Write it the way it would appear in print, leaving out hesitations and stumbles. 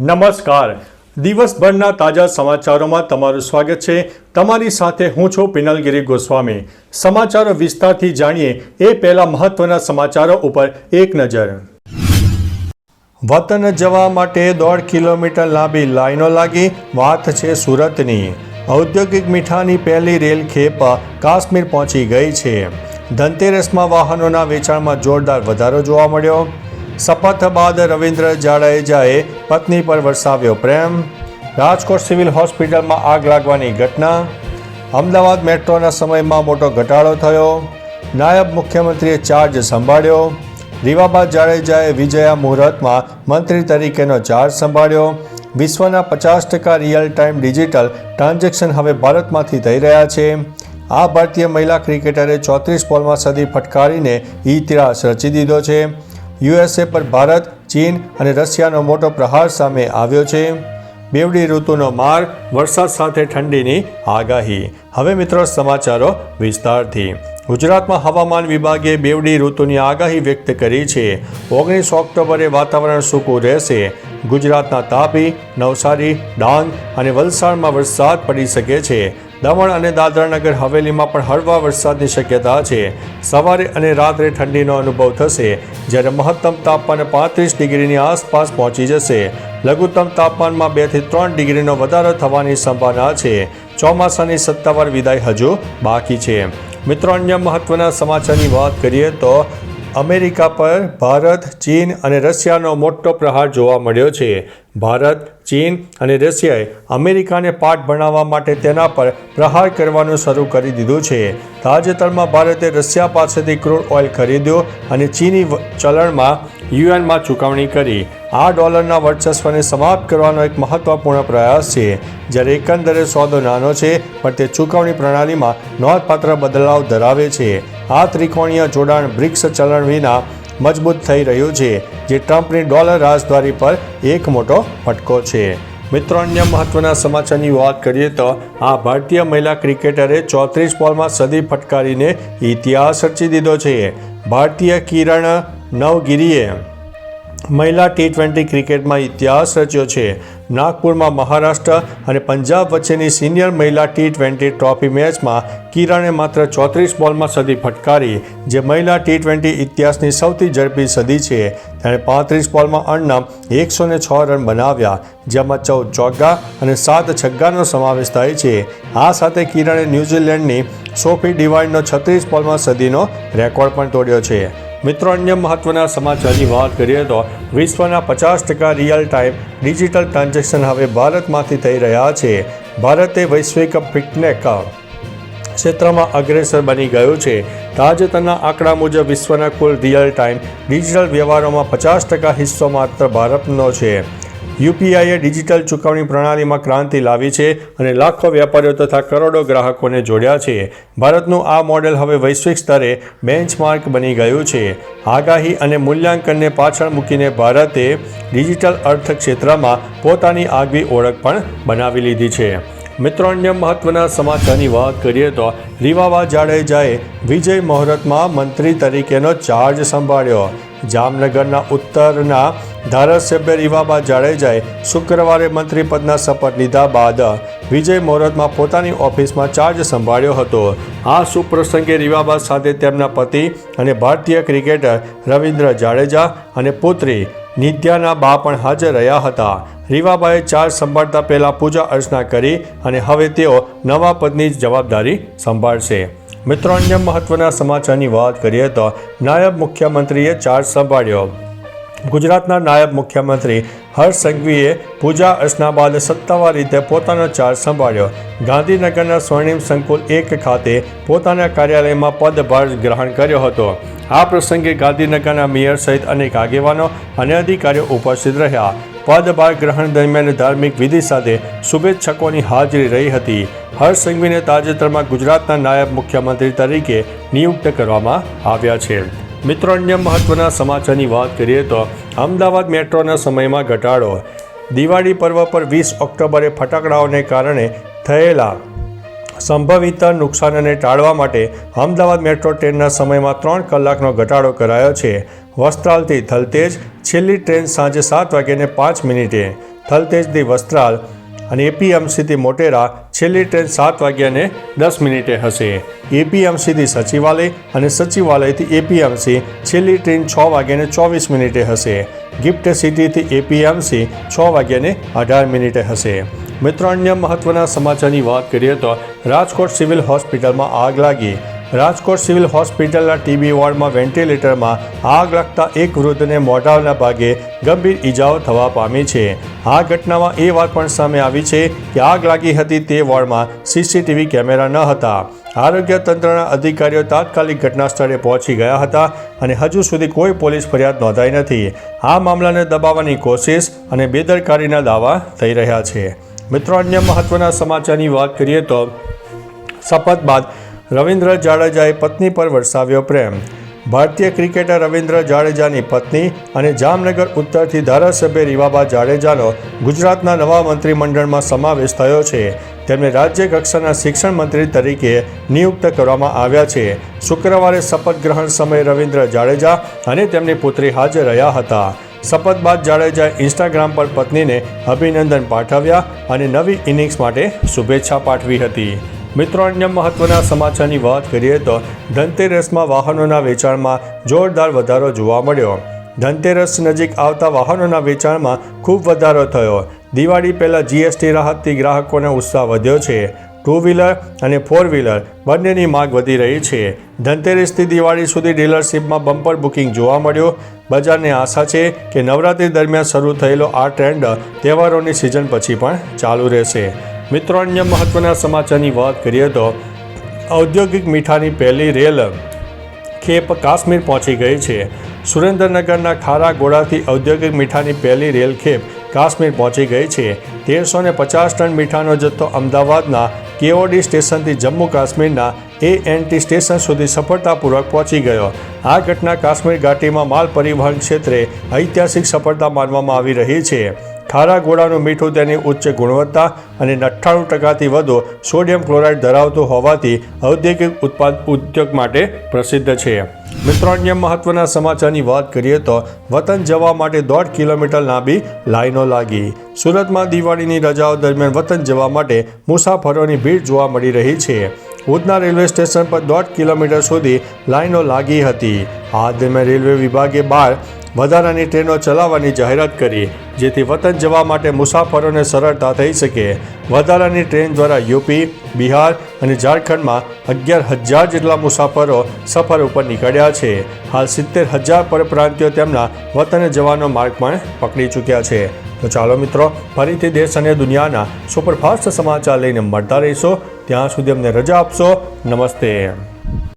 નમસ્કાર. દિવસભરના તાજા સમાચારોમાં તમારું સ્વાગત છે. તમારી સાથે હું છું પિનલગીરી ગોસ્વામી. સમાચારો વિસ્તારથી જાણીએ એ પહેલા મહત્વના સમાચારો ઉપર એક નજર. વતન જવા માટે 1.5 કિલોમીટર લાંબી લાઈનો લાગી. વાત છે સુરતની. ઔદ્યોગિક મીઠાની પહેલી રેલ ખેપ કાશ્મીર પહોંચી ગઈ છે. ધનતેરસમાં વાહનોના વેચાણમાં જોરદાર વધારો જોવા મળ્યો. શપથ બાદ રવિન્દ્ર જાડેજાએ પત્ની પર વરસાવ્યો પ્રેમ. રાજકોટ સિવિલ હોસ્પિટલમાં આગ લાગવાની ઘટના. અમદાવાદ મેટ્રોના સમયમાં મોટો ઘટાડો થયો. નાયબ મુખ્યમંત્રીએ ચાર્જ સંભાળ્યો. રીવાબા જાડેજાએ વિજયા મુહૂર્તમાં મંત્રી તરીકેનો ચાર્જ સંભાળ્યો. વિશ્વના 50% રિયલ ટાઈમ ડિજિટલ ટ્રાન્ઝેક્શન હવે ભારતમાંથી થઈ રહ્યા છે. આ ભારતીય મહિલા ક્રિકેટરે 34 બોલમાં સદી ફટકારીને ઇતિહાસ રચી દીધો છે. યુએસએ પર ભારત, ચીન અને રશિયાનો મોટો પ્રહાર સામે આવ્યો છે. બેવડી ઋતુનો માર, વરસાદ સાથે ઠંડીની આગાહી. હવે મિત્રો સમાચારો વિસ્તારથી. ગુજરાતમાં હવામાન વિભાગે બેવડી ઋતુની આગાહી વ્યક્ત કરી છે. 19 ઓક્ટોબરે વાતાવરણ સૂકું રહેશે. ગુજરાતના તાપી, નવસારી, ડાંગ અને વલસાડમાં વરસાદ પડી શકે છે. દમણ અને દાદરાનગર હવેલીમાં પણ હળવા વરસાદની શક્યતા છે. સવારે અને રાત્રે ઠંડીનો અનુભવ થશે, જ્યારે મહત્તમ તાપમાન 35 ડિગ્રીની આસપાસ પહોંચી જશે. લઘુત્તમ તાપમાનમાં 2 થી 3 ડિગ્રીનો વધારો થવાની સંભાવના છે. ચોમાસાની સત્તાવાર વિદાય હજુ બાકી છે. મિત્રો, અન્ય મહત્વના સમાચારની વાત કરીએ તો અમેરિકા પર ભારત, ચીન અને રશિયાનો મોટો પ્રહાર જોવા મળ્યો છે. ભારત, ચીન અને રશિયાએ અમેરિકાને પાઠ ભણાવવા માટે તેના પર પ્રહાર કરવાનું શરૂ કરી દીધું છે. તાજેતરમાં ભારતે રશિયા પાસેથી ક્રૂડ ઓઇલ ખરીદ્યો અને ચીની ચલણમાં યુએનમાં ચૂકવણી કરી. આ ડોલરના વર્ચસ્વને સમાપ્ત કરવાનો એક મહત્વપૂર્ણ પ્રયાસ છે. જ્યારે એકંદરે સોદો નાનો છે, પણ તે ચૂકવણી પ્રણાલીમાં નોંધપાત્ર બદલાવ ધરાવે છે. આ ત્રિકોણીય જોડાણ બ્રિક્સ ચલણ વિના મજબૂત થઈ રહ્યું છે, જે ટ્રમ્પની ડોલર રાજદ્વારી પર એક મોટો ફટકો છે. મિત્રો, અન્ય મહત્વના સમાચારની વાત કરીએ તો આ ભારતીય મહિલા ક્રિકેટરે 34 બોલમાં સદી ફટકારીને ઇતિહાસ રચી દીધો છે. ભારતીય કિરણ નવગીરીએ મહિલા T20 ક્રિકેટમાં ઇતિહાસ રચ્યો છે. નાગપુરમાં મહારાષ્ટ્ર અને પંજાબ વચ્ચેની સિનિયર મહિલા T20 ટ્રોફી મેચમાં કિરણે માત્ર 34 બોલમાં સદી ફટકારી, જે મહિલા T20 ઇતિહાસની સૌથી ઝડપી સદી છે. તેણે 35 બોલમાં અણનમ 106 રન બનાવ્યા, જેમાં 14 ચોગ્ગા અને 7 છગ્ગાનો સમાવેશ થાય છે. આ સાથે કિરણે ન્યૂઝીલેન્ડની સોફી ડિવાઇનનો 36 બોલમાં સદીનો રેકોર્ડ પણ તોડ્યો છે. મિત્રો, અન્ય મહત્વના સમાચારની વાત કરીએ તો વિશ્વના 50% રિયલ ટાઈમ ડિજિટલ ટ્રાન્ઝેક્શન હવે ભારતમાંથી થઈ રહ્યા છે. ભારતે વૈશ્વિક ફિનટેક ક્ષેત્રમાં અગ્રેસર બની ગયું છે. તાજેતરના આંકડા મુજબ વિશ્વના કુલ રિયલ ટાઈમ ડિજિટલ વ્યવહારોમાં 50% હિસ્સો માત્ર ભારતનો છે. યુપીઆઈએ ડિજિટલ ચૂકવણી પ્રણાલીમાં ક્રાંતિ લાવી છે અને લાખો વેપારીઓ તથા કરોડો ગ્રાહકોને જોડ્યા છે. ભારતનું આ મોડેલ હવે વૈશ્વિક સ્તરે બેન્ચમાર્ક બની ગયું છે. આગાહી અને મૂલ્યાંકનને પાછળ મૂકીને ભારતે ડિજિટલ અર્થક્ષેત્રમાં પોતાની આગવી ઓળખ પણ બનાવી લીધી છે. મિત્રો, અન્ય મહત્વના સમાચારની વાત કરીએ તો રીવાબા જાડેજાએ વિજય મુહૂર્તમાં મંત્રી તરીકેનો ચાર્જ સંભાળ્યો. જામનગરના ઉત્તરના ધારાસભ્ય રીવાબા જાડેજાએ શુક્રવારે મંત્રી પદના શપથ લીધા બાદ વિજય મુહૂર્તમાં પોતાની ઓફિસમાં ચાર્જ સંભાળ્યો હતો. આ શુભ પ્રસંગે રીવાબા સાથે તેમના પતિ અને ભારતીય ક્રિકેટર રવિન્દ્ર જાડેજા અને પુત્રી નિધ્યાના બા પણ હાજર રહ્યા હતા. રીવાબાએ ચાર્જ સંભાળતા પહેલા પૂજા અર્ચના કરી અને હવે તેઓ નવા પદની જવાબદારી સંભાળશે. મિત્રો, અન્ય મહત્વના સમાચારની વાત કરીએ તો નાયબ મુખ્યમંત્રીએ ચાર્જ સંભાળ્યો. ગુજરાતના નાયબ મુખ્યમંત્રી હર્ષ સંઘવીએ પૂજા અર્ચના બાદ સત્તાવાર રીતે પોતાનો ચાર્જ સંભાળ્યો. ગાંધીનગરના સ્વર્ણિમ સંકુલ 1 ખાતે પોતાના કાર્યાલયમાં પદભાર ગ્રહણ કર્યો હતો. આ પ્રસંગે ગાંધીનગરના મેયર સહિત અનેક આગેવાનો અને અધિકારીઓ ઉપસ્થિત રહ્યા. પદભાર ગ્રહણ દરમિયાન ધાર્મિક વિધિ સાથે શુભેચ્છકોની હાજરી રહી હતી. હર્ષ સંઘવીને તાજેતરમાં ગુજરાતના નાયબ મુખ્યમંત્રી તરીકે નિયુક્ત કરવામાં આવ્યા છે. મિત્રો, અન્ય મહત્વના સમાચારની વાત કરીએ તો અમદાવાદ મેટ્રોના સમયમાં ઘટાડો. દિવાળી પર્વ પર 20 ઓક્ટોબરે ફટાકડાઓને કારણે થયેલા સંભવિત નુકસાનને ટાળવા માટે અમદાવાદ મેટ્રો ટ્રેનના સમયમાં 3 કલાકનો ઘટાડો કરાયો છે. વસ્ત્રાલથી થલતેજ છેલ્લી ટ્રેન સાંજે 7:05 થલતેજથી વસ્ત્રાલ અને એપીએમસીથી મોટેરા છેલ્લી ટ્રેન 7:10 હશે. એપીએમસીથી સચિવાલય અને સચિવાલયથી એપીએમસી છેલ્લી ટ્રેન 6:24 હશે. ગિફ્ટ સિટીથી એપીએમસી 6:18 હશે. મિત્રો, અન્ય મહત્વના સમાચારની વાત કરીએ તો રાજકોટ સિવિલ હોસ્પિટલમાં આગ લાગી. રાજકોટ સિવિલ હોસ્પિટલના ટીબી વોર્ડમાં વેન્ટિલેટરમાં આગ લાગતા એક વૃદ્ધને મોઢાના ભાગે ગંભીર ઈજાઓ થવા પામી છે. આ ઘટનામાં એ વાત પણ સામે આવી છે કે આગ લાગી હતી તે વોર્ડમાં સીસીટીવી કેમેરા ન હતા. આરોગ્ય તંત્રના અધિકારીઓ તાત્કાલિક ઘટના સ્થળે પહોંચી ગયા હતા અને હજુ સુધી કોઈ પોલીસ ફરિયાદ નોંધાઈ નથી. આ મામલાને દબાવવાની કોશિશ અને બેદરકારીના દાવા થઈ રહ્યા છે. મિત્રો, અન્ય મહત્વના સમાચારની વાત કરીએ તો શપથ બાદ રવિન્દ્ર જાડેજાએ પત્ની પર વરસાવ્યો પ્રેમ. ભારતીય ક્રિકેટર રવિન્દ્ર જાડેજાની પત્ની અને જામનગર ઉત્તરથી ધારાસભ્ય રીવાબા જાડેજાનો ગુજરાતના નવા મંત્રીમંડળમાં સમાવેશ થયો છે. તેમને રાજ્ય કક્ષાના શિક્ષણ મંત્રી તરીકે નિયુક્ત કરવામાં આવ્યા છે. શુક્રવારે શપથ ગ્રહણ સમયે રવિન્દ્ર જાડેજા અને તેમની પુત્રી હાજર રહ્યા હતા. શપથ બાદ જાડેજાએ ઇન્સ્ટાગ્રામ પર પત્નીને અભિનંદન પાઠવ્યા અને નવી ઇનિંગ્સ માટે શુભેચ્છા પાઠવી હતી. મિત્રો, અન્ય મહત્વના સમાચારની વાત કરીએ તો ધનતેરસમાં વાહનોના વેચાણમાં જોરદાર વધારો જોવા મળ્યો. ધનતેરસ નજીક આવતા વાહનોના વેચાણમાં ખૂબ વધારો થયો. દિવાળી પહેલાં જીએસટી રાહતથી ગ્રાહકોનો ઉત્સાહ વધ્યો છે. 2 વ્હીલર અને 4 વ્હીલર બંનેની માંગ વધી રહી છે. ધનતેરસથી દિવાળી સુધી ડીલરશીપમાં બમ્પર બુકિંગ જોવા મળ્યું. બજારને આશા છે કે નવરાત્રી દરમિયાન શરૂ થયેલો આ ટ્રેન્ડ તહેવારોની સિઝન પછી પણ ચાલુ રહેશે. મિત્રો, અન્ય મહત્વના સમાચારની વાત કરીએ તો ઔદ્યોગિક મીઠાની પહેલી રેલ ખેપ કાશ્મીર પહોંચી ગઈ છે. સુરેન્દ્રનગરના ખારાગોડાથી ઔદ્યોગિક મીઠાની પહેલી રેલ ખેપ કાશ્મીર પહોંચી ગઈ છે. 1350 ટન મીઠાનો જથ્થો અમદાવાદના કેઓડી સ્ટેશનથી જમ્મુ કાશ્મીરના એએનટી સ્ટેશન સુધી સફળતાપૂર્વક પહોંચી ગયો. આ ઘટના કાશ્મીર ઘાટીમાં માલ પરિવહન ક્ષેત્રે ઐતિહાસિક સફળતા માનવામાં આવી રહી છે. ખારાગોડાનું મીઠું તેની ઉચ્ચ ગુણવત્તા અને 98% વધુ સોડિયમ ક્લોરાઇડ ધરાવતું હોવાથી ઔદ્યોગિક ઉદ્યોગ માટે પ્રસિદ્ધ છે. મિત્રો, અન્ય મહત્વના સમાચારની વાત કરીએ તો વતન જવા માટે 1.5 કિલોમીટર લાંબી લાઈનો લાગી. સુરતમાં દિવાળીની રજાઓ દરમિયાન વતન જવા માટે મુસાફરોની ભીડ જોવા મળી રહી છે. ઉધના રેલવે સ્ટેશન પર 1.5 કિલોમીટર સુધી લાઈનો લાગી હતી. આ દરમિયાન રેલવે વિભાગે 12 વધારાની ટ્રેનો ચલાવવાની જાહેરાત કરી, જેથી વતન જવા માટે મુસાફરોને સરળતા થઈ શકે. વધારાની ટ્રેન દ્વારા યુપી, બિહાર અને ઝારખંડમાં 11,000 જેટલા મુસાફરો સફર ઉપર નીકળ્યા છે. હાલ 70,000 પરપ્રાંતિયો તેમના વતને જવાનો માર્ગ પણ પકડી ચૂક્યા છે. તો ચાલો મિત્રો, ફરીથી દેશ અને દુનિયાના સુપરફાસ્ટ સમાચાર લઈને મળતા રહીશો. ત્યાં સુધી અમને રજા આપશો. નમસ્તે.